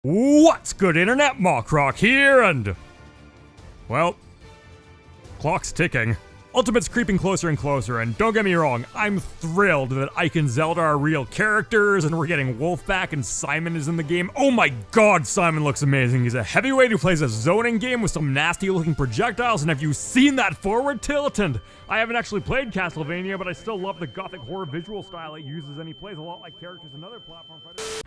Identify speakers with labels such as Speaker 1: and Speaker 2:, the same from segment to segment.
Speaker 1: What's good, internet? MockRock here, and well, clock's ticking. Ultimate's creeping closer and closer, and don't get me wrong, I'm thrilled that Ike and Zelda are real characters, and we're getting Wolf back, and Simon is in the game. Oh my god, Simon looks amazing. He's a heavyweight who plays a zoning game with some nasty-looking projectiles, and have you seen that forward tilt? And I haven't actually played Castlevania, but I still love the gothic horror visual style it uses, and he plays a lot like characters in other platform fighters.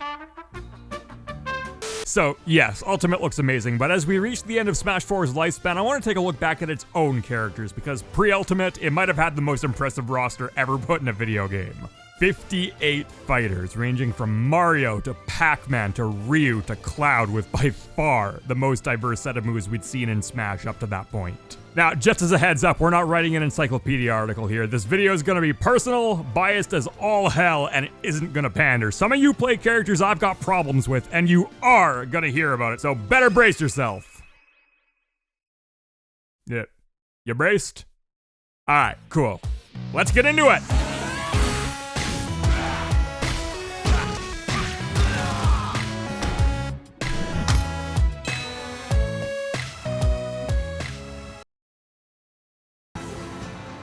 Speaker 1: So, yes, Ultimate looks amazing, but as we reach the end of Smash 4's lifespan, I want to take a look back at its own characters, because pre-Ultimate, it might have had the most impressive roster ever put in a video game. 58 fighters, ranging from Mario to Pac-Man to Ryu to Cloud, with by far the most diverse set of moves we'd seen in Smash up to that point. Now, just as a heads up, we're not writing an encyclopedia article here. This video is going to be personal, biased as all hell, and it isn't going to pander. Some of you play characters I've got problems with, and you are going to hear about it, so better brace yourself. Yeah. You braced? Alright, cool. Let's get into it!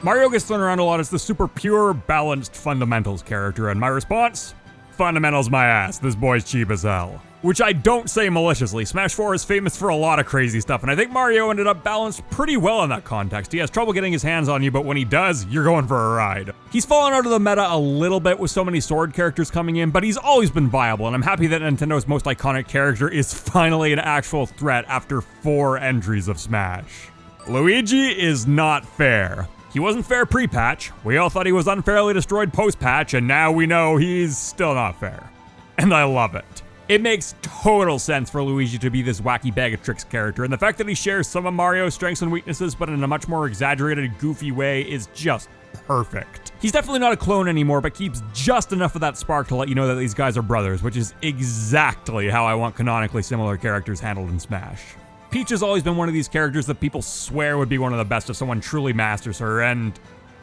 Speaker 1: Mario gets thrown around a lot as the super pure, balanced fundamentals character, and my response? Fundamentals my ass, this boy's cheap as hell. Which I don't say maliciously. Smash 4 is famous for a lot of crazy stuff, and I think Mario ended up balanced pretty well in that context. He has trouble getting his hands on you, but when he does, you're going for a ride. He's fallen out of the meta a little bit with so many sword characters coming in, but he's always been viable, and I'm happy that Nintendo's most iconic character is finally an actual threat after 4 entries of Smash. Luigi is not fair. He wasn't fair pre-patch, we all thought he was unfairly destroyed post-patch, and now we know he's still not fair. And I love it. It makes total sense for Luigi to be this wacky bag of tricks character, and the fact that he shares some of Mario's strengths and weaknesses, but in a much more exaggerated, goofy way, is just perfect. He's definitely not a clone anymore, but keeps just enough of that spark to let you know that these guys are brothers, which is exactly how I want canonically similar characters handled in Smash. Peach has always been one of these characters that people swear would be one of the best if someone truly masters her, and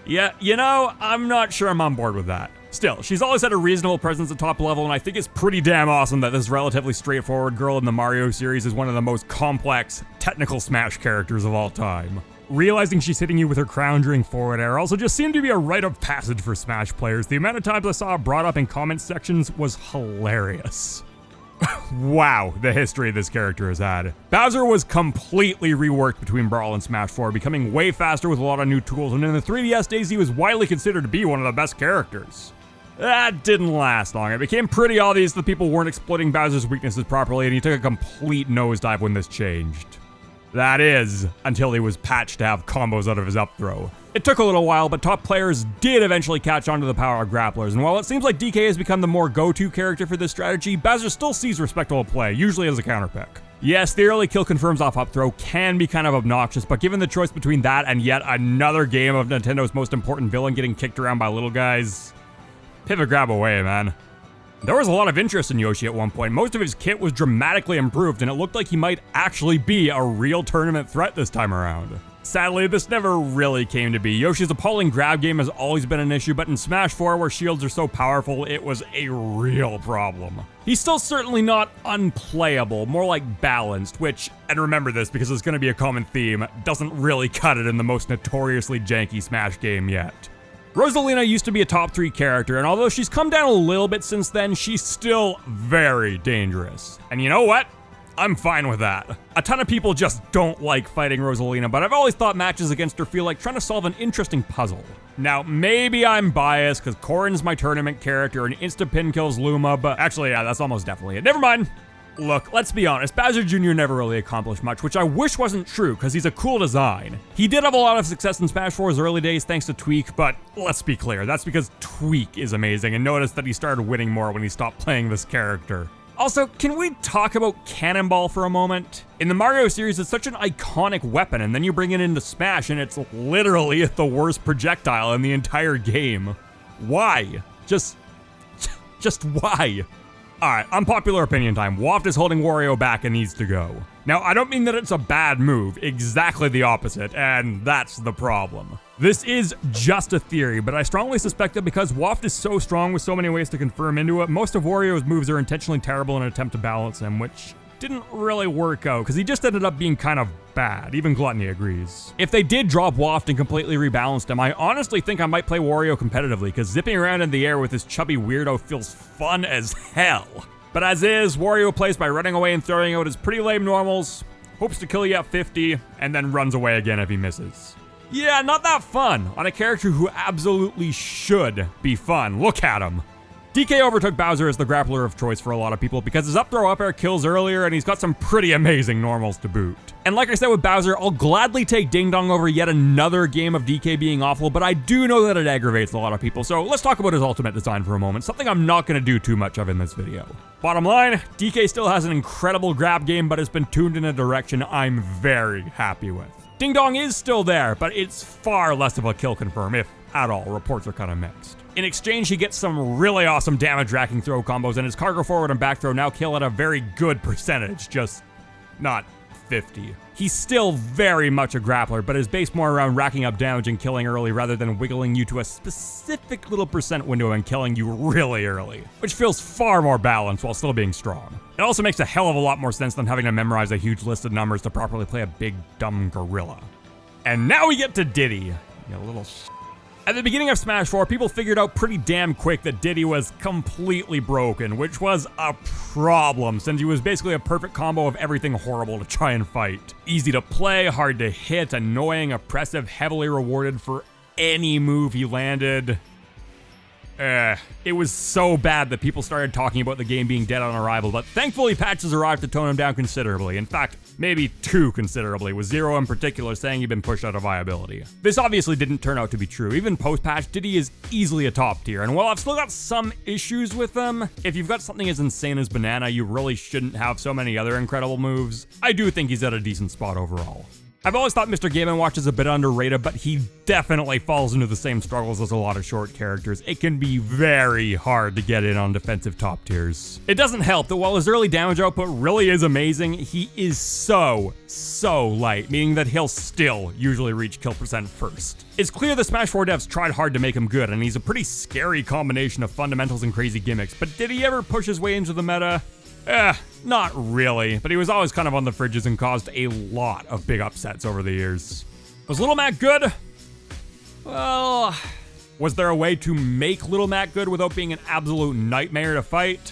Speaker 1: yeah, you know, I'm not sure I'm on board with that. Still, she's always had a reasonable presence at top level, and I think it's pretty damn awesome that this relatively straightforward girl in the Mario series is one of the most complex, technical Smash characters of all time. Realizing she's hitting you with her crown during forward air also just seemed to be a rite of passage for Smash players. The amount of times I saw it brought up in comment sections was hilarious. Wow, the history this character has had. Bowser was completely reworked between Brawl and Smash 4, becoming way faster with a lot of new tools, and in the 3DS days he was widely considered to be one of the best characters. That didn't last long. It became pretty obvious that people weren't exploiting Bowser's weaknesses properly, and he took a complete nosedive when this changed. That is, until he was patched to have combos out of his up throw. It took a little while, but top players did eventually catch on to the power of grapplers, and while it seems like DK has become the more go-to character for this strategy, Bowser still sees respectable play, usually as a counterpick. Yes, the early kill confirms off up throw can be kind of obnoxious, but given the choice between that and yet another game of Nintendo's most important villain getting kicked around by little guys, pivot grab away, man. There was a lot of interest in Yoshi at one point. Most of his kit was dramatically improved, and it looked like he might actually be a real tournament threat this time around. Sadly, this never really came to be. Yoshi's appalling grab game has always been an issue, but in Smash 4, where shields are so powerful, it was a real problem. He's still certainly not unplayable, more like balanced, which, and remember this because it's going to be a common theme, doesn't really cut it in the most notoriously janky Smash game yet. Rosalina used to be a top 3 character, and although she's come down a little bit since then, she's still very dangerous. And you know what? I'm fine with that. A ton of people just don't like fighting Rosalina, but I've always thought matches against her feel like trying to solve an interesting puzzle. Now, maybe I'm biased because Corrin's my tournament character and insta-pin kills Luma, but actually, yeah, that's almost definitely it. Never mind. Look, let's be honest, Bowser Jr. never really accomplished much, which I wish wasn't true, because he's a cool design. He did have a lot of success in Smash 4's early days thanks to Tweak, but let's be clear, that's because Tweak is amazing, and notice that he started winning more when he stopped playing this character. Also, can we talk about Cannonball for a moment? In the Mario series, it's such an iconic weapon, and then you bring it into Smash, and it's literally the worst projectile in the entire game. Why? Just why? Alright, unpopular opinion time. Waft is holding Wario back and needs to go. Now, I don't mean that it's a bad move, exactly the opposite, and that's the problem. This is just a theory, but I strongly suspect that because Waft is so strong with so many ways to confirm into it, most of Wario's moves are intentionally terrible in an attempt to balance him, which didn't really work out, because he just ended up being kind of bad. Even Gluttony agrees. If they did drop Waft and completely rebalanced him, I honestly think I might play Wario competitively, because zipping around in the air with this chubby weirdo feels fun as hell. But as is, Wario plays by running away and throwing out his pretty lame normals, hopes to kill you at 50, and then runs away again if he misses. Yeah, not that fun on a character who absolutely should be fun. Look at him. DK overtook Bowser as the grappler of choice for a lot of people because his up throw up air kills earlier and he's got some pretty amazing normals to boot. And like I said with Bowser, I'll gladly take Ding Dong over yet another game of DK being awful, but I do know that it aggravates a lot of people, so let's talk about his ultimate design for a moment, something I'm not going to do too much of in this video. Bottom line, DK still has an incredible grab game, but it's been tuned in a direction I'm very happy with. Ding Dong is still there, but it's far less of a kill confirm, if at all. Reports are kind of mixed. In exchange, he gets some really awesome damage racking throw combos, and his cargo forward and back throw now kill at a very good percentage, just not 50. He's still very much a grappler, but is based more around racking up damage and killing early rather than wiggling you to a specific little percent window and killing you really early, which feels far more balanced while still being strong. It also makes a hell of a lot more sense than having to memorize a huge list of numbers to properly play a big, dumb gorilla. And now we get to Diddy, you little At the beginning of Smash 4, people figured out pretty damn quick that Diddy was completely broken, which was a problem since he was basically a perfect combo of everything horrible to try and fight. Easy to play, hard to hit, annoying, oppressive, heavily rewarded for any move he landed. It was so bad that people started talking about the game being dead on arrival, but thankfully patches arrived to tone him down considerably. In fact, maybe too considerably, with Zero in particular saying he'd been pushed out of viability. This obviously didn't turn out to be true. Even post-patch, Diddy is easily a top tier, and while I've still got some issues with him, if you've got something as insane as Banana, you really shouldn't have so many other incredible moves. I do think he's at a decent spot overall. I've always thought Mr. Game & Watch is a bit underrated, but he definitely falls into the same struggles as a lot of short characters. It can be very hard to get in on defensive top tiers. It doesn't help that while his early damage output really is amazing, he is so light, meaning that he'll still usually reach kill percent first. It's clear the Smash 4 devs tried hard to make him good, and he's a pretty scary combination of fundamentals and crazy gimmicks, but did he ever push his way into the meta? Not really, but he was always kind of on the fridges and caused a lot of big upsets over the years. Was Little Mac good? Well, was there a way to make Little Mac good without being an absolute nightmare to fight?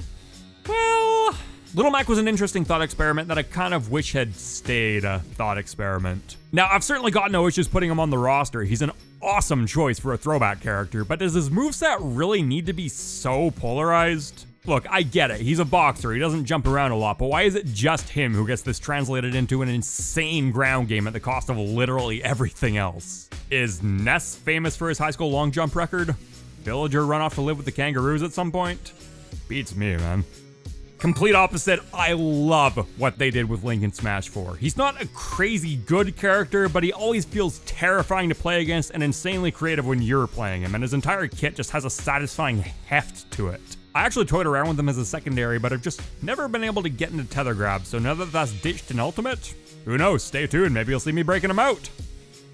Speaker 1: Well, Little Mac was an interesting thought experiment that I kind of wish had stayed a thought experiment. Now, I've certainly got no issues putting him on the roster. He's an awesome choice for a throwback character, but does his moveset really need to be so polarized? Look, I get it, he's a boxer, he doesn't jump around a lot, but why is it just him who gets this translated into an insane ground game at the cost of literally everything else? Is Ness famous for his high school long jump record? Villager run off to live with the kangaroos at some point? Beats me, man. Complete opposite, I love what they did with Link in Smash 4. He's not a crazy good character, but he always feels terrifying to play against and insanely creative when you're playing him, and his entire kit just has a satisfying heft to it. I actually toyed around with them as a secondary, but I've just never been able to get into tether grab, so now that that's ditched in Ultimate, who knows, stay tuned, maybe you'll see me breaking them out.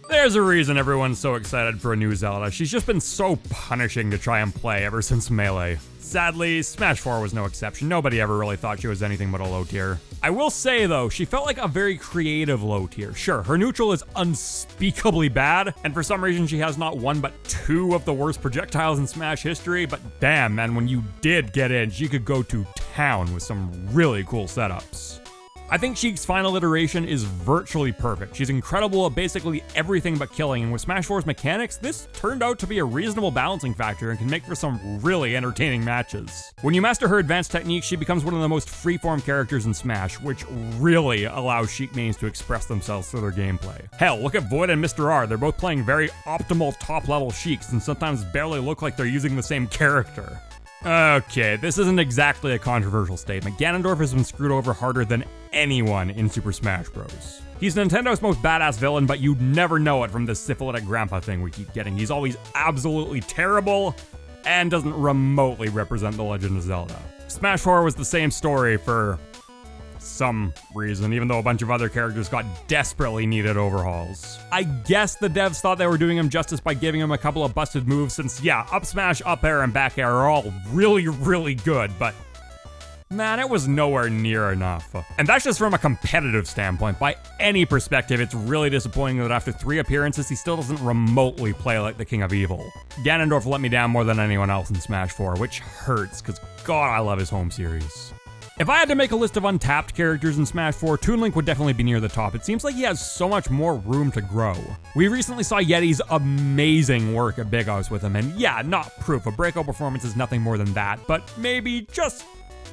Speaker 1: There's a reason everyone's so excited for a new Zelda. She's just been so punishing to try and play ever since Melee. Sadly, Smash 4 was no exception. Nobody ever really thought she was anything but a low tier. I will say though, she felt like a very creative low tier. Sure, her neutral is unspeakably bad, and for some reason she has not one but two of the worst projectiles in Smash history, but damn man, when you did get in, she could go to town with some really cool setups. I think Sheik's final iteration is virtually perfect. She's incredible at basically everything but killing, and with Smash 4's mechanics, this turned out to be a reasonable balancing factor and can make for some really entertaining matches. When you master her advanced techniques, she becomes one of the most freeform characters in Smash, which really allows Sheik mains to express themselves through their gameplay. Hell, look at Void and Mr. R, they're both playing very optimal top-level Sheiks and sometimes barely look like they're using the same character. Okay, this isn't exactly a controversial statement. Ganondorf has been screwed over harder than anyone in Super Smash Bros. He's Nintendo's most badass villain, but you'd never know it from this syphilitic grandpa thing we keep getting. He's always absolutely terrible and doesn't remotely represent the Legend of Zelda. Smash 4 was the same story for some reason, even though a bunch of other characters got desperately needed overhauls. I guess the devs thought they were doing him justice by giving him a couple of busted moves since, yeah, up smash, up air, and back air are all really, really good, but man, it was nowhere near enough. And that's just from a competitive standpoint. By any perspective, it's really disappointing that after 3 appearances, he still doesn't remotely play like the King of Evil. Ganondorf let me down more than anyone else in Smash 4, which hurts, because God, I love his home series. If I had to make a list of untapped characters in Smash 4, Toon Link would definitely be near the top. It seems like he has so much more room to grow. We recently saw Yeti's amazing work at Big House with him, and yeah, not proof. A breakout performance is nothing more than that, but maybe, just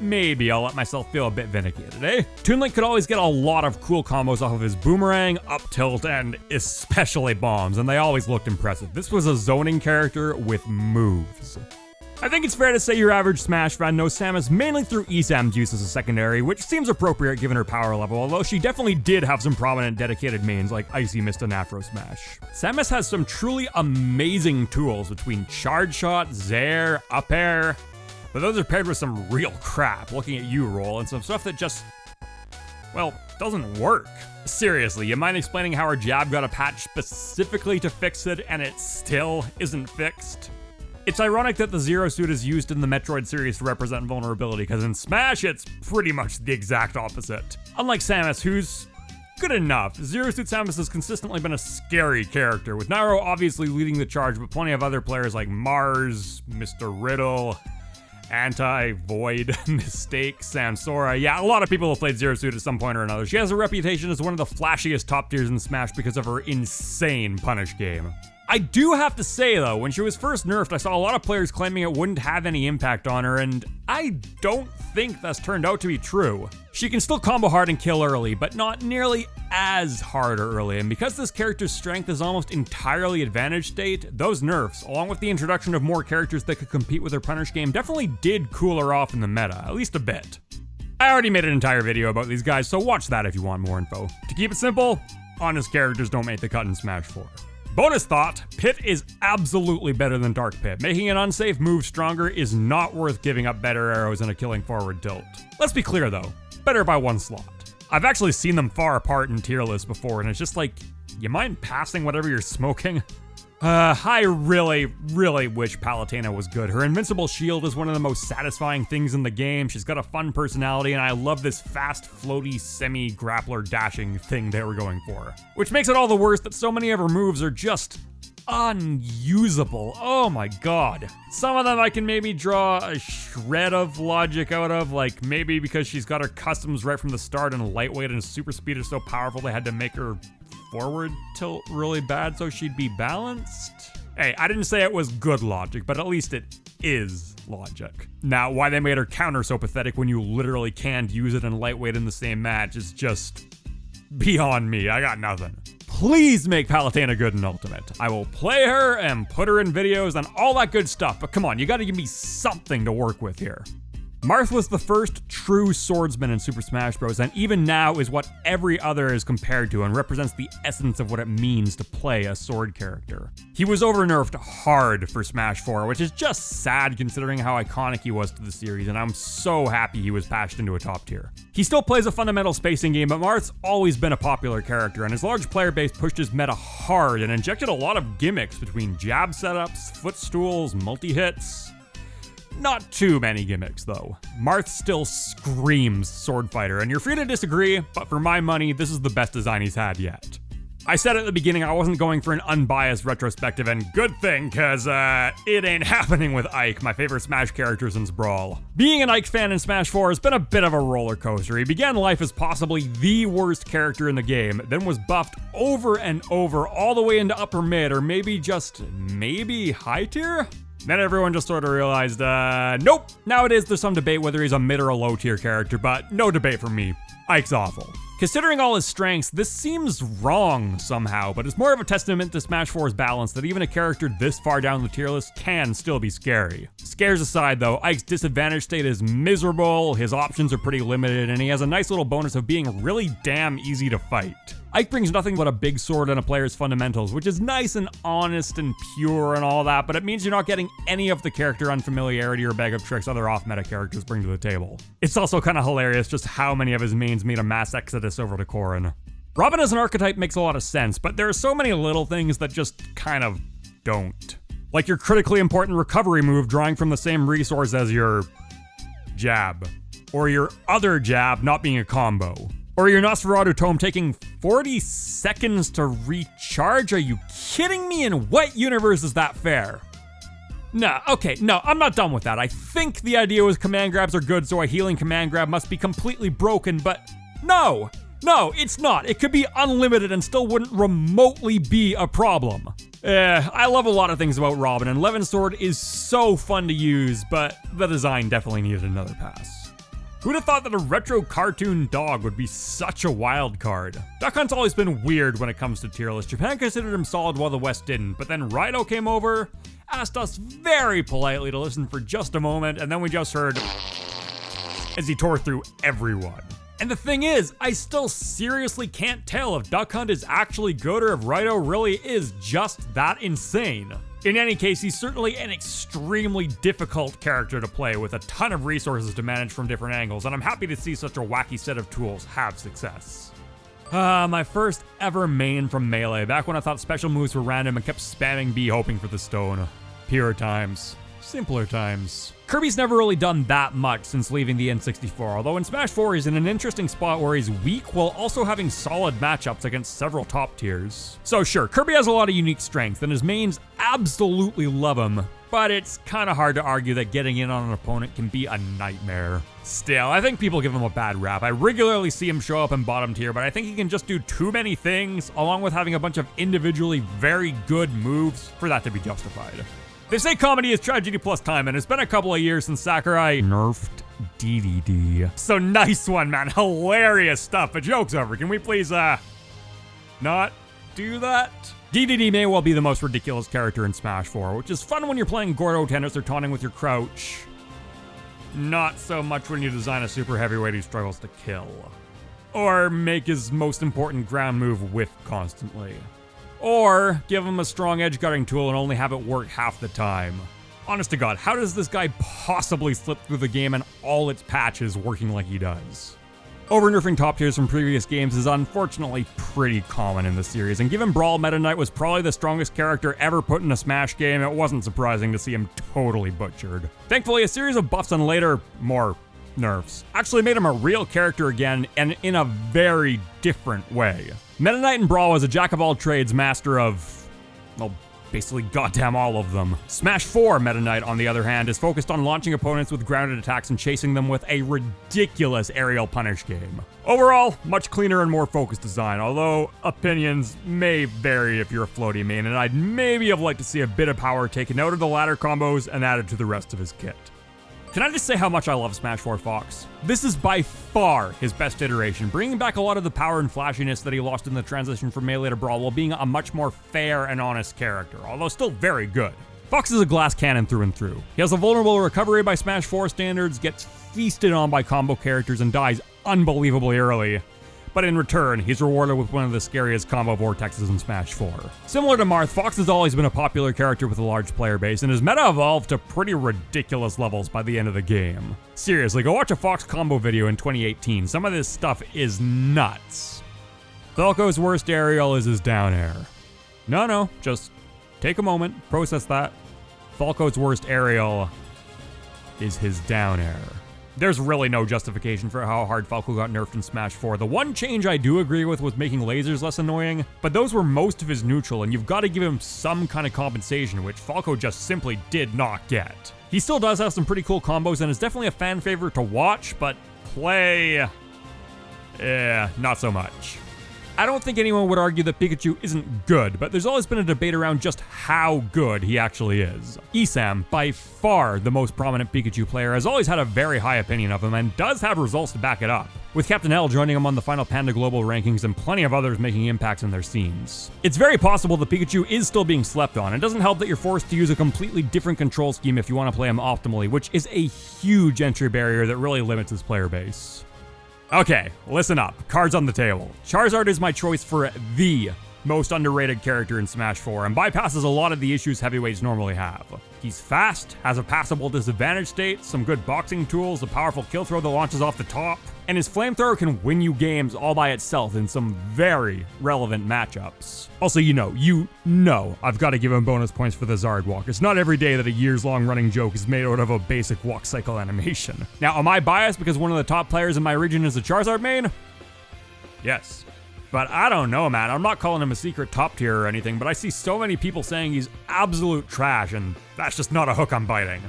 Speaker 1: maybe, I'll let myself feel a bit vindicated, eh? Toon Link could always get a lot of cool combos off of his boomerang, up tilt, and especially bombs, and they always looked impressive. This was a zoning character with moves. I think it's fair to say your average Smash fan knows Samus mainly through ESAM's use as a secondary, which seems appropriate given her power level, although she definitely did have some prominent dedicated mains like Icy Mist and Afro Smash. Samus has some truly amazing tools between Charge Shot, Zair, Up Air, but those are paired with some real crap, looking at you, Roll, and some stuff that just, well, doesn't work. Seriously, you mind explaining how her jab got a patch specifically to fix it and it still isn't fixed? It's ironic that the Zero Suit is used in the Metroid series to represent vulnerability, because in Smash, it's pretty much the exact opposite. Unlike Samus, who's good enough, Zero Suit Samus has consistently been a scary character, with Nairo obviously leading the charge, but plenty of other players like Mars, Mr. Riddle, Void, Mistake, Sansora. Yeah, a lot of people have played Zero Suit at some point or another. She has a reputation as one of the flashiest top tiers in Smash because of her insane punish game. I do have to say though, when she was first nerfed, I saw a lot of players claiming it wouldn't have any impact on her, and I don't think that's turned out to be true. She can still combo hard and kill early, but not nearly as hard early, and because this character's strength is almost entirely advantage state, those nerfs, along with the introduction of more characters that could compete with her punish game, definitely did cool her off in the meta, at least a bit. I already made an entire video about these guys, so watch that if you want more info. To keep it simple, honest characters don't make the cut in Smash 4. Bonus thought, Pit is absolutely better than Dark Pit. Making an unsafe move stronger is not worth giving up better arrows and a killing forward tilt. Let's be clear though, better by 1 slot. I've actually seen them far apart in tier lists before, and it's just like, you mind passing whatever you're smoking? I really wish Palutena was good. Her invincible shield is one of the most satisfying things in the game. She's got a fun personality, and I love this fast, floaty, semi-grappler dashing thing they were going for. Which makes it all the worse that so many of her moves are just unusable. Oh my god. Some of them I can maybe draw a shred of logic out of, like maybe because she's got her customs right from the start and lightweight and super speed is so powerful they had to make her forward tilt really bad so she'd be balanced. Hey, I didn't say it was good logic, but at least it is logic. Now, why they made her counter so pathetic when you literally can't use it in lightweight in the same match is just beyond me. I got nothing. Please make Palutena good in Ultimate. I will play her and put her in videos and all that good stuff, but come on, you gotta give me something to work with here. Marth was the first true swordsman in Super Smash Bros. And even now is what every other is compared to and represents the essence of what it means to play a sword character. He was over-nerfed hard for Smash 4, which is just sad considering how iconic he was to the series, and I'm so happy he was patched into a top tier. He still plays a fundamental spacing game, but Marth's always been a popular character, and his large player base pushed his meta hard and injected a lot of gimmicks between jab setups, footstools, multi-hits. Not too many gimmicks, though. Marth still screams sword fighter, and you're free to disagree, but for my money, this is the best design he's had yet. I said at the beginning I wasn't going for an unbiased retrospective, and good thing, cause it ain't happening with Ike, my favorite Smash character since Brawl. Being an Ike fan in Smash 4 has been a bit of a roller coaster. He began life as possibly the worst character in the game, then was buffed over and over all the way into upper mid, or maybe high tier? Then everyone just sort of realized, nope. Nowadays there's some debate whether he's a mid or a low tier character, but no debate from me. Ike's awful. Considering all his strengths, this seems wrong somehow, but it's more of a testament to Smash 4's balance that even a character this far down the tier list can still be scary. Scares aside though, Ike's disadvantage state is miserable, his options are pretty limited, and he has a nice little bonus of being really damn easy to fight. Ike brings nothing but a big sword and a player's fundamentals, which is nice and honest and pure and all that, but it means you're not getting any of the character unfamiliarity or bag of tricks other off-meta characters bring to the table. It's also kind of hilarious just how many of his mains made a mass exodus over to Corrin. Robin as an archetype makes a lot of sense, but there are so many little things that just kind of don't. Like your critically important recovery move drawing from the same resource as your jab, or your other jab not being a combo. Or your Nosferatu tome taking 40 seconds to recharge? Are you kidding me? In what universe is that fair? Nah, okay, no, I'm not done with that. I think the idea was command grabs are good, so a healing command grab must be completely broken, but no, it's not. It could be unlimited and still wouldn't remotely be a problem. I love a lot of things about Robin, and Levin's sword is so fun to use, but the design definitely needed another pass. Who'd have thought that a retro cartoon dog would be such a wild card? Duck Hunt's always been weird when it comes to tier lists. Japan considered him solid while the West didn't, but then Rido came over, asked us very politely to listen for just a moment, and then we just heard as he tore through everyone. And the thing is, I still seriously can't tell if Duck Hunt is actually good or if Rido really is just that insane. In any case, he's certainly an extremely difficult character to play with a ton of resources to manage from different angles, and I'm happy to see such a wacky set of tools have success. My first ever main from Melee, back when I thought special moves were random and kept spamming B hoping for the stone. Pure times. Simpler times. Kirby's never really done that much since leaving the N64, although in Smash 4 he's in an interesting spot where he's weak while also having solid matchups against several top tiers. So sure, Kirby has a lot of unique strengths, and his mains absolutely love him, but it's kinda hard to argue that getting in on an opponent can be a nightmare. Still, I think people give him a bad rap. I regularly see him show up in bottom tier, but I think he can just do too many things, along with having a bunch of individually very good moves, for that to be justified. They say comedy is tragedy plus time, and it's been a couple of years since Sakurai nerfed Diddy. So nice one, man. Hilarious stuff. But joke's over. Can we please, not do that? DDD may well be the most ridiculous character in Smash 4, which is fun when you're playing Gordo tennis or taunting with your crouch. Not so much when you design a super heavyweight who struggles to kill. Or make his most important ground move whiff constantly. Or give him a strong edge guarding tool and only have it work half the time. Honest to God, how does this guy possibly slip through the game and all its patches working like he does? Over-nerfing top tiers from previous games is unfortunately pretty common in the series, and given Brawl Meta Knight was probably the strongest character ever put in a Smash game, it wasn't surprising to see him totally butchered. Thankfully, a series of buffs and later, more nerfs actually made him a real character again, and in a very different way. Meta Knight in Brawl was a jack-of-all-trades master of, well, basically goddamn all of them. Smash 4 Meta Knight, on the other hand, is focused on launching opponents with grounded attacks and chasing them with a ridiculous aerial punish game. Overall, much cleaner and more focused design, although opinions may vary if you're a floaty main, and I'd maybe have liked to see a bit of power taken out of the ladder combos and added to the rest of his kit. Can I just say how much I love Smash 4 Fox? This is by far his best iteration, bringing back a lot of the power and flashiness that he lost in the transition from Melee to Brawl while being a much more fair and honest character, although still very good. Fox is a glass cannon through and through. He has a vulnerable recovery by Smash 4 standards, gets feasted on by combo characters, and dies unbelievably early. But in return, he's rewarded with one of the scariest combo vortexes in Smash 4. Similar to Marth, Fox has always been a popular character with a large player base, and his meta evolved to pretty ridiculous levels by the end of the game. Seriously, go watch a Fox combo video in 2018. Some of this stuff is nuts. Falco's worst aerial is his down air. No, just take a moment, process that. Falco's worst aerial is his down air. There's really no justification for how hard Falco got nerfed in Smash 4. The one change I do agree with was making lasers less annoying, but those were most of his neutral, and you've got to give him some kind of compensation, which Falco just simply did not get. He still does have some pretty cool combos and is definitely a fan favorite to watch, but play, not so much. I don't think anyone would argue that Pikachu isn't good, but there's always been a debate around just how good he actually is. Esam, by far the most prominent Pikachu player, has always had a very high opinion of him and does have results to back it up, with Captain L joining him on the final Panda Global rankings and plenty of others making impacts in their scenes. It's very possible that Pikachu is still being slept on. It doesn't help that you're forced to use a completely different control scheme if you want to play him optimally, which is a huge entry barrier that really limits his player base. Okay, listen up. Cards on the table. Charizard is my choice for the most underrated character in Smash 4 and bypasses a lot of the issues heavyweights normally have. He's fast, has a passable disadvantage state, some good boxing tools, a powerful kill throw that launches off the top, and his flamethrower can win you games all by itself in some very relevant matchups. Also, you know, I've got to give him bonus points for the Zard walk. It's not every day that a years-long running joke is made out of a basic walk cycle animation. Now, am I biased because one of the top players in my region is a Charizard main? Yes. But I don't know, man. I'm not calling him a secret top tier or anything, but I see so many people saying he's absolute trash, and that's just not a hook I'm biting.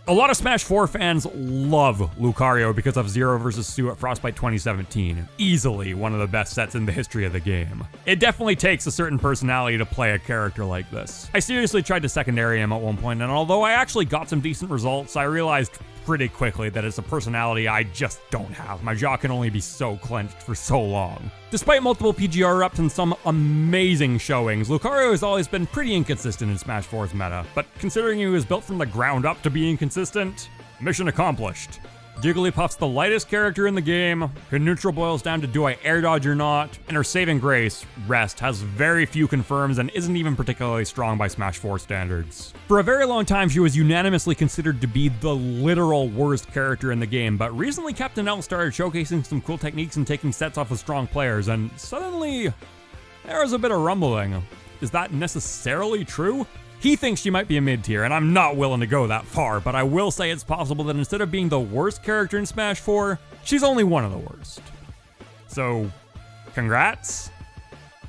Speaker 1: A lot of Smash 4 fans love Lucario because of Zero vs. Sue at Frostbite 2017. Easily one of the best sets in the history of the game. It definitely takes a certain personality to play a character like this. I seriously tried to secondary him at one point, and although I actually got some decent results, I realized pretty quickly that it's a personality I just don't have. My jaw can only be so clenched for so long. Despite multiple PGR ups and some amazing showings, Lucario has always been pretty inconsistent in Smash 4's meta, but considering he was built from the ground up to be inconsistent, mission accomplished. Jigglypuff's the lightest character in the game, her neutral boils down to do I air dodge or not, and her saving grace, Rest, has very few confirms and isn't even particularly strong by Smash 4 standards. For a very long time, she was unanimously considered to be the literal worst character in the game, but recently Captain L started showcasing some cool techniques and taking sets off of strong players, and suddenly, there was a bit of rumbling. Is that necessarily true? He thinks she might be a mid-tier, and I'm not willing to go that far, but I will say it's possible that instead of being the worst character in Smash 4, she's only one of the worst. So, congrats?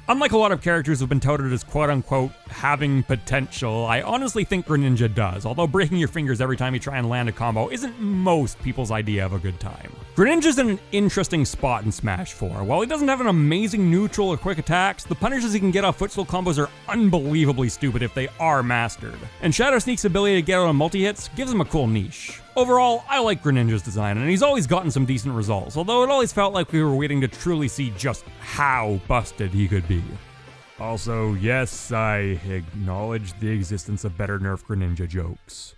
Speaker 1: Unlike a lot of characters who've been touted as quote-unquote having potential, I honestly think Greninja does, although breaking your fingers every time you try and land a combo isn't most people's idea of a good time. Greninja's in an interesting spot in Smash 4. While he doesn't have an amazing neutral or quick attacks, the punishes he can get off footstool combos are unbelievably stupid if they are mastered. And Shadow Sneak's ability to get out on multi-hits gives him a cool niche. Overall, I like Greninja's design, and he's always gotten some decent results, although it always felt like we were waiting to truly see just how busted he could be. Also, yes, I acknowledge the existence of better nerf Greninja jokes.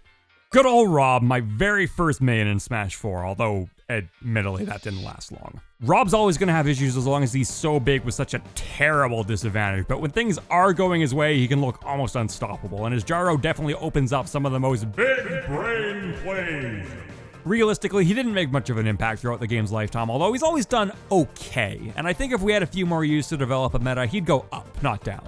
Speaker 1: Good old Rob, my very first main in Smash 4, although admittedly that didn't last long. Rob's always going to have issues as long as he's so big with such a terrible disadvantage, but when things are going his way, he can look almost unstoppable, and his gyro definitely opens up some of the most big brain plays. Realistically, he didn't make much of an impact throughout the game's lifetime, although he's always done okay, and I think if we had a few more years to develop a meta, he'd go up, not down.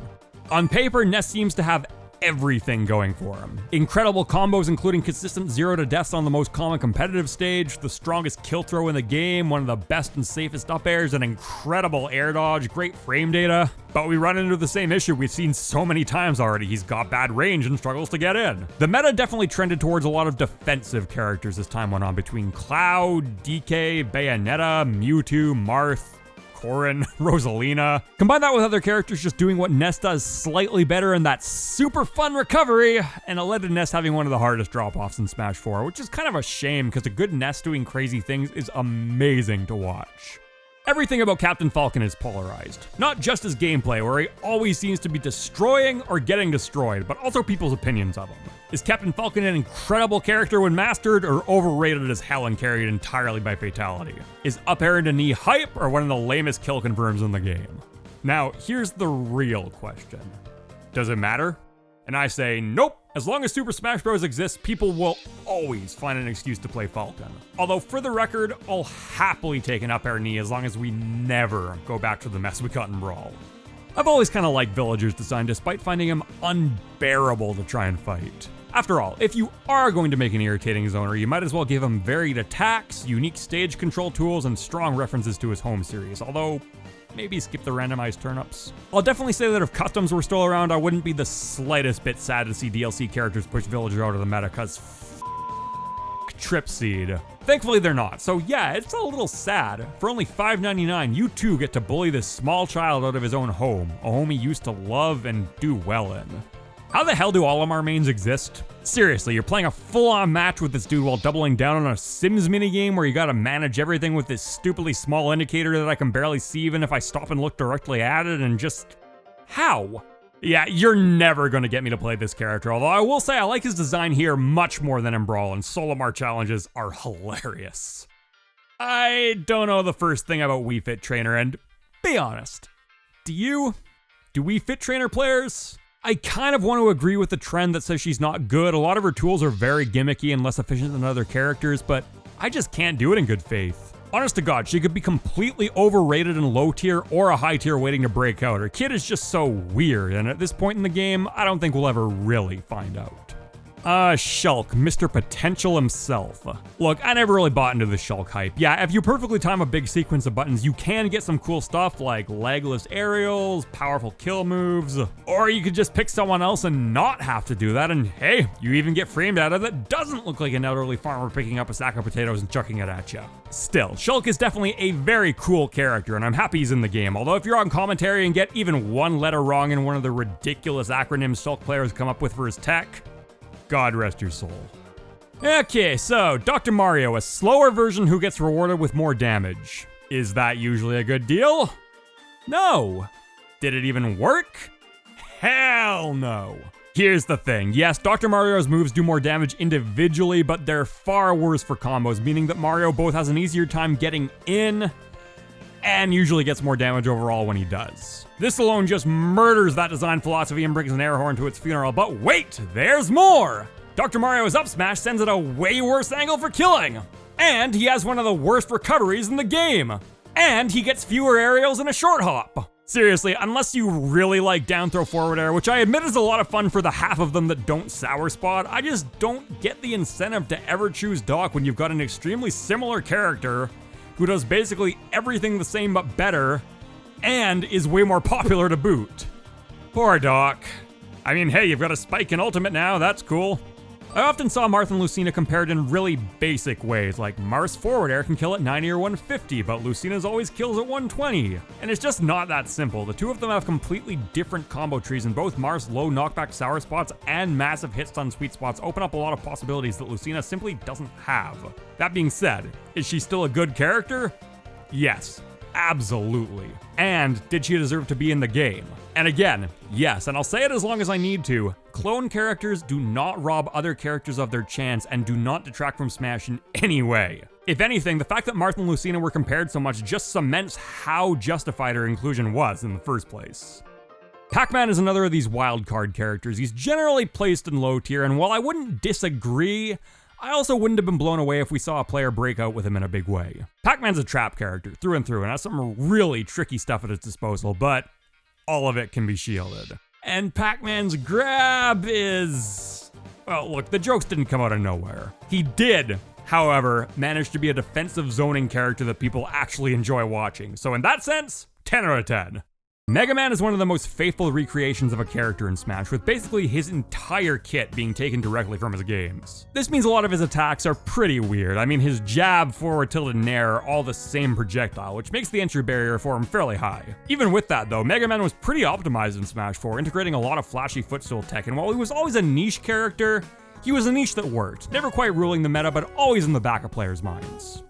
Speaker 1: On paper, Ness seems to have everything going for him. Incredible combos including consistent 0 to deaths on the most common competitive stage, the strongest kill throw in the game, one of the best and safest up airs, an incredible air dodge, great frame data. But we run into the same issue we've seen so many times already. He's got bad range and struggles to get in. The meta definitely trended towards a lot of defensive characters as time went on between Cloud, DK, Bayonetta, Mewtwo, Marth, Corrin, Rosalina. Combine that with other characters just doing what Ness does slightly better in that super fun recovery, and it led to Ness having one of the hardest drop-offs in Smash 4, which is kind of a shame because a good Ness doing crazy things is amazing to watch. Everything about Captain Falcon is polarized. Not just his gameplay, where he always seems to be destroying or getting destroyed, but also people's opinions of him. Is Captain Falcon an incredible character when mastered, or overrated as hell and carried entirely by fatality? Is up air into knee hype, or one of the lamest kill confirms in the game? Now, here's the real question. Does it matter? And I say, nope. As long as Super Smash Bros. Exists, people will always find an excuse to play Falcon. Although, for the record, I'll happily take an up air knee as long as we never go back to the mess we got in Brawl. I've always kind of liked Villager's design despite finding him unbearable to try and fight. After all, if you are going to make an irritating zoner, you might as well give him varied attacks, unique stage control tools, and strong references to his home series, although maybe skip the randomized turnips. I'll definitely say that if customs were still around, I wouldn't be the slightest bit sad to see DLC characters push Villager out of the meta, cause Tripseed. Thankfully they're not, so yeah, it's a little sad. For only $5.99, you too get to bully this small child out of his own home, a home he used to love and do well in. How the hell do Olimar mains exist? Seriously, you're playing a full-on match with this dude while doubling down on a Sims minigame where you gotta manage everything with this stupidly small indicator that I can barely see even if I stop and look directly at it, and just... how? Yeah, you're never gonna get me to play this character, although I will say I like his design here much more than in Brawl, and Solimar challenges are hilarious. I don't know the first thing about Wii Fit Trainer, and be honest, do you? Do Wii Fit Trainer players? I kind of want to agree with the trend that says she's not good. A lot of her tools are very gimmicky and less efficient than other characters, but I just can't do it in good faith. Honest to God, she could be completely overrated and low tier or a high tier waiting to break out. Her kit is just so weird, and at this point in the game, I don't think we'll ever really find out. Shulk, Mr. Potential himself. Look, I never really bought into the Shulk hype. Yeah, if you perfectly time a big sequence of buttons, you can get some cool stuff like legless aerials, powerful kill moves, or you could just pick someone else and not have to do that, and hey, you even get framed out of that doesn't look like an elderly farmer picking up a sack of potatoes and chucking it at you. Still, Shulk is definitely a very cool character, and I'm happy he's in the game, although if you're on commentary and get even one letter wrong in one of the ridiculous acronyms Shulk players come up with for his tech, God rest your soul. Okay, so Dr. Mario, a slower version who gets rewarded with more damage. Is that usually a good deal? No. Did it even work? Hell no. Here's the thing. Yes, Dr. Mario's moves do more damage individually, but they're far worse for combos, meaning that Mario both has an easier time getting in and usually gets more damage overall when he does. This alone just murders that design philosophy and brings an air horn to its funeral, but wait, there's more! Dr. Mario's up smash sends it a way worse angle for killing, and he has one of the worst recoveries in the game, and he gets fewer aerials in a short hop. Seriously, unless you really like down throw forward air, which I admit is a lot of fun for the half of them that don't sour spot, I just don't get the incentive to ever choose Doc when you've got an extremely similar character who does basically everything the same but better, and is way more popular to boot. Poor Doc. I mean, hey, you've got a spike in Ultimate now, that's cool. I often saw Marth and Lucina compared in really basic ways, like Marth's forward air can kill at 90 or 150, but Lucina's always kills at 120. And it's just not that simple. The two of them have completely different combo trees, and both Marth's low knockback sour spots and massive hit stun sweet spots open up a lot of possibilities that Lucina simply doesn't have. That being said, is she still a good character? Yes. Absolutely. And did she deserve to be in the game? And again, yes, and I'll say it as long as I need to, clone characters do not rob other characters of their chance and do not detract from Smash in any way. If anything, the fact that Marth and Lucina were compared so much just cements how justified her inclusion was in the first place. Pac-Man is another of these wildcard characters. He's generally placed in low tier, and while I wouldn't disagree, I also wouldn't have been blown away if we saw a player break out with him in a big way. Pac-Man's a trap character through and through and has some really tricky stuff at his disposal, but all of it can be shielded. And Pac-Man's grab is... well, look, the jokes didn't come out of nowhere. He did, however, manage to be a defensive zoning character that people actually enjoy watching. So in that sense, 10 out of 10. Mega Man is one of the most faithful recreations of a character in Smash, with basically his entire kit being taken directly from his games. This means a lot of his attacks are pretty weird. I mean, his jab, forward tilt, and nair are all the same projectile, which makes the entry barrier for him fairly high. Even with that though, Mega Man was pretty optimized in Smash 4, integrating a lot of flashy footstool tech, and while he was always a niche character, he was a niche that worked, never quite ruling the meta, but always in the back of players' minds.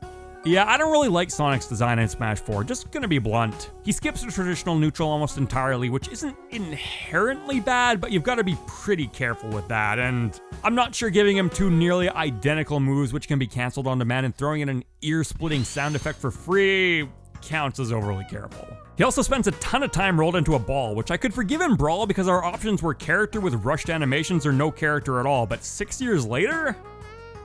Speaker 1: Yeah, I don't really like Sonic's design in Smash 4, just gonna be blunt. He skips the traditional neutral almost entirely, which isn't inherently bad, but you've gotta be pretty careful with that, and I'm not sure giving him two nearly identical moves which can be cancelled on demand and throwing in an ear-splitting sound effect for free counts as overly careful. He also spends a ton of time rolled into a ball, which I could forgive in Brawl because our options were character with rushed animations or no character at all, but 6 years later?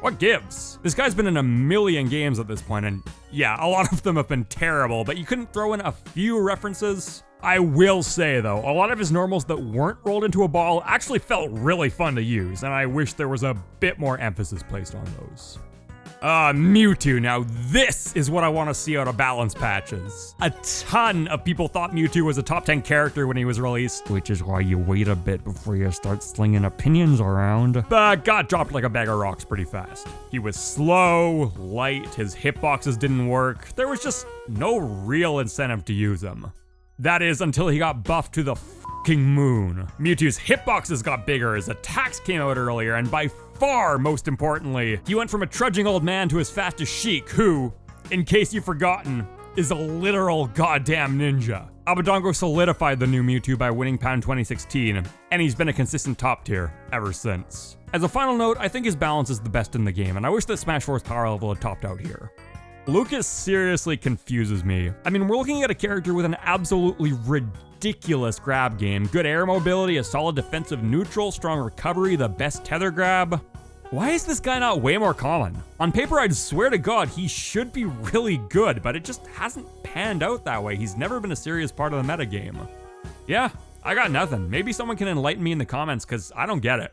Speaker 1: What gives? This guy's been in a million games at this point, and yeah, a lot of them have been terrible, but you couldn't throw in a few references? I will say though, a lot of his normals that weren't rolled into a ball actually felt really fun to use, and I wish there was a bit more emphasis placed on those. Mewtwo. Now this is what I want to see out of balance patches. A ton of people thought Mewtwo was a top 10 character when he was released, which is why you wait a bit before you start slinging opinions around, but got dropped like a bag of rocks pretty fast. He was slow, light, his hitboxes didn't work, there was just no real incentive to use him. That is, until he got buffed to the fucking moon. Mewtwo's hitboxes got bigger, his attacks came out earlier, and by far most importantly, he went from a trudging old man to his fastest Sheik, who, in case you've forgotten, is a literal goddamn ninja. Abadongo solidified the new Mewtwo by winning Pound 2016, and he's been a consistent top tier ever since. As a final note, I think his balance is the best in the game, and I wish that Smash 4's power level had topped out here. Lucas seriously confuses me. I mean, we're looking at a character with an absolutely ridiculous grab game, good air mobility, a solid defensive neutral, strong recovery, the best tether grab. Why is this guy not way more common? On paper, I'd swear to God, he should be really good, but it just hasn't panned out that way. He's never been a serious part of the metagame. Yeah, I got nothing. Maybe someone can enlighten me in the comments, because I don't get it.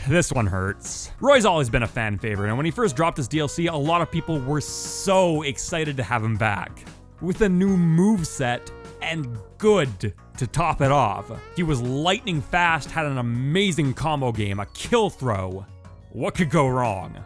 Speaker 1: This one hurts. Roy's always been a fan favorite, and when he first dropped his DLC, a lot of people were so excited to have him back. With a new moveset and good to top it off. He was lightning fast, had an amazing combo game, a kill throw. What could go wrong?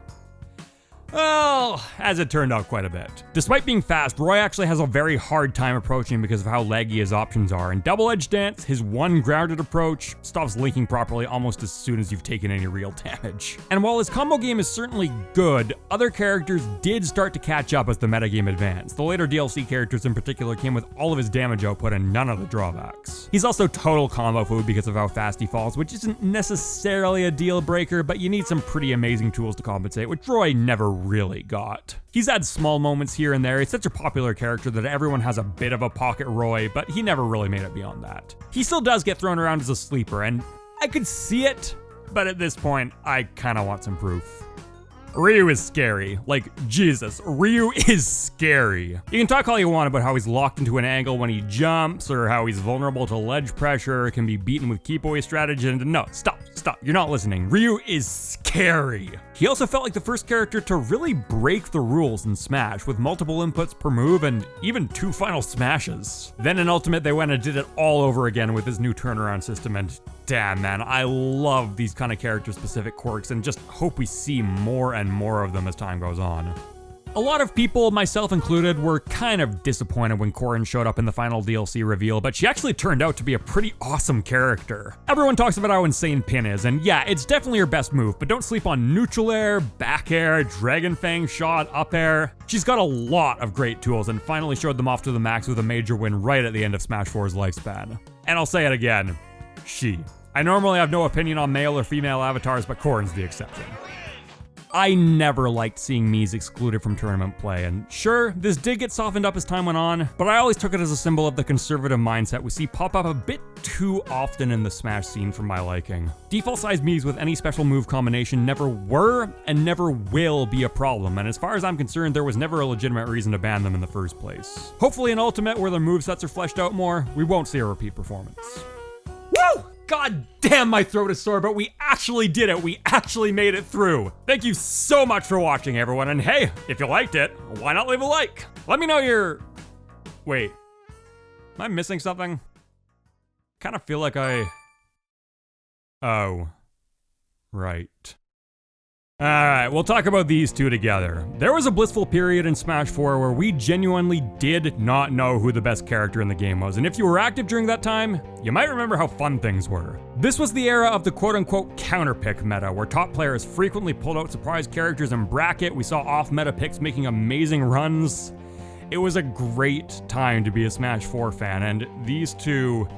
Speaker 1: Well, as it turned out, quite a bit. Despite being fast, Roy actually has a very hard time approaching because of how laggy his options are. In Double Edge Dance, his one grounded approach stops linking properly almost as soon as you've taken any real damage. And while his combo game is certainly good, other characters did start to catch up as the metagame advanced. The later DLC characters in particular came with all of his damage output and none of the drawbacks. He's also total combo food because of how fast he falls, which isn't necessarily a deal breaker, but you need some pretty amazing tools to compensate, which Roy never really got. He's had small moments here and there. He's such a popular character that everyone has a bit of a pocket Roy, but he never really made it beyond that. He still does get thrown around as a sleeper, and I could see it, but at this point, I kinda want some proof. Ryu is scary. Like, Jesus, Ryu is scary. You can talk all you want about how he's locked into an angle when he jumps, or how he's vulnerable to ledge pressure, can be beaten with keep away strategy, and no, stop, you're not listening. Ryu is scary. He also felt like the first character to really break the rules in Smash, with multiple inputs per move and even 2 final smashes. Then in Ultimate, they went and did it all over again with his new turnaround system, and damn, man, I love these kind of character-specific quirks and just hope we see more and more of them as time goes on. A lot of people, myself included, were kind of disappointed when Corrin showed up in the final DLC reveal, but she actually turned out to be a pretty awesome character. Everyone talks about how insane Pin is, and yeah, it's definitely her best move, but don't sleep on neutral air, back air, Dragon Fang shot, up air. She's got a lot of great tools and finally showed them off to the max with a major win right at the end of Smash 4's lifespan. And I'll say it again, she. I normally have no opinion on male or female avatars, but Corrin's the exception. I never liked seeing Mii's excluded from tournament play, and sure, this did get softened up as time went on, but I always took it as a symbol of the conservative mindset we see pop up a bit too often in the Smash scene for my liking. Default size Mii's with any special move combination never were and never will be a problem, and as far as I'm concerned, there was never a legitimate reason to ban them in the first place. Hopefully in Ultimate, where their movesets are fleshed out more, we won't see a repeat performance. Woo! God damn, my throat is sore, but we actually did it. We actually made it through. Thank you so much for watching, everyone. And hey, if you liked it, why not leave a like? Let me know your... Wait. Am I missing something? Kind of feel like I... Oh. Right. Alright, we'll talk about these two together. There was a blissful period in Smash 4 where we genuinely did not know who the best character in the game was, and if you were active during that time, you might remember how fun things were. This was the era of the quote-unquote counterpick meta, where top players frequently pulled out surprise characters in bracket. We saw off-meta picks making amazing runs. It was a great time to be a Smash 4 fan, and these two,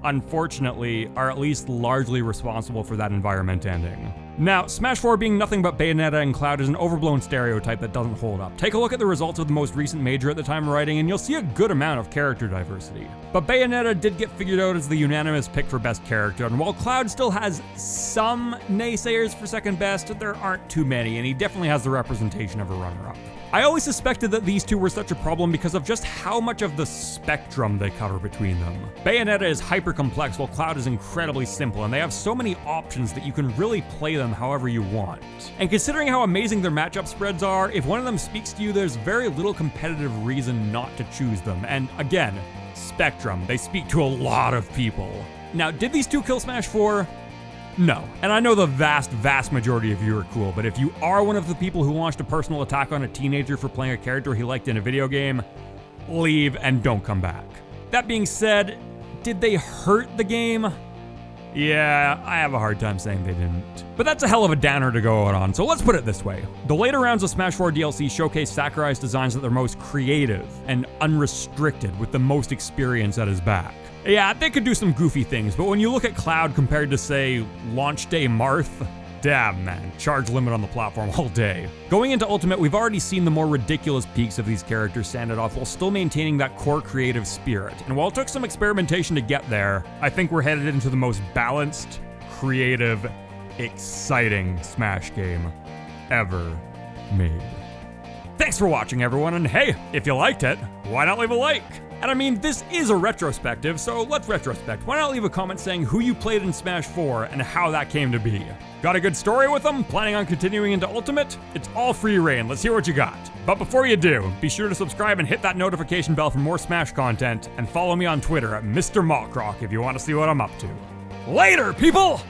Speaker 1: unfortunately, are at least largely responsible for that environment ending. Now, Smash 4 being nothing but Bayonetta and Cloud is an overblown stereotype that doesn't hold up. Take a look at the results of the most recent major at the time of writing and you'll see a good amount of character diversity. But Bayonetta did get figured out as the unanimous pick for best character, and while Cloud still has some naysayers for second best, there aren't too many, and he definitely has the representation of a runner-up. I always suspected that these two were such a problem because of just how much of the spectrum they cover between them. Bayonetta is hyper complex while Cloud is incredibly simple, and they have so many options that you can really play them however you want. And considering how amazing their matchup spreads are, if one of them speaks to you, there's very little competitive reason not to choose them. And again, spectrum, they speak to a lot of people. Now, did these two kill Smash 4? No, and I know the vast majority of you are cool, but if you are one of the people who launched a personal attack on a teenager for playing a character he liked in a video game, leave and don't come back. That being said, did they hurt the game? Yeah, I have a hard time saying they didn't. But that's a hell of a downer to go out on, so let's put it this way. The later rounds of Smash 4 DLC showcase Sakurai's designs that are most creative and unrestricted, with the most experience at his back. Yeah, they could do some goofy things, but when you look at Cloud compared to, say, Launch Day Marth, Damn, man, charge limit on the platform all day. Going into Ultimate, we've already seen the more ridiculous peaks of these characters sanded off while still maintaining that core creative spirit. And while it took some experimentation to get there, I think we're headed into the most balanced, creative, exciting Smash game ever made. Thanks for watching, everyone, and hey, if you liked it, why not leave a like? And I mean, this is a retrospective, so let's retrospect. Why not leave a comment saying who you played in Smash 4 and how that came to be? Got a good story with them? Planning on continuing into Ultimate? It's all free reign, let's hear what you got. But before you do, be sure to subscribe and hit that notification bell for more Smash content, and follow me on Twitter at Mr. MockRock if you want to see what I'm up to. Later, people!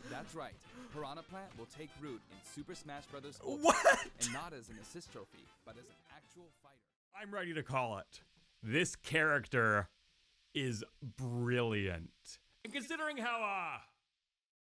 Speaker 2: That's right. Piranha Plant will take root in Super Smash Bros. Ultimate.
Speaker 1: What?
Speaker 2: And not as an assist trophy, but as an actual fighter.
Speaker 1: I'm ready to call it. This character is brilliant. And considering how,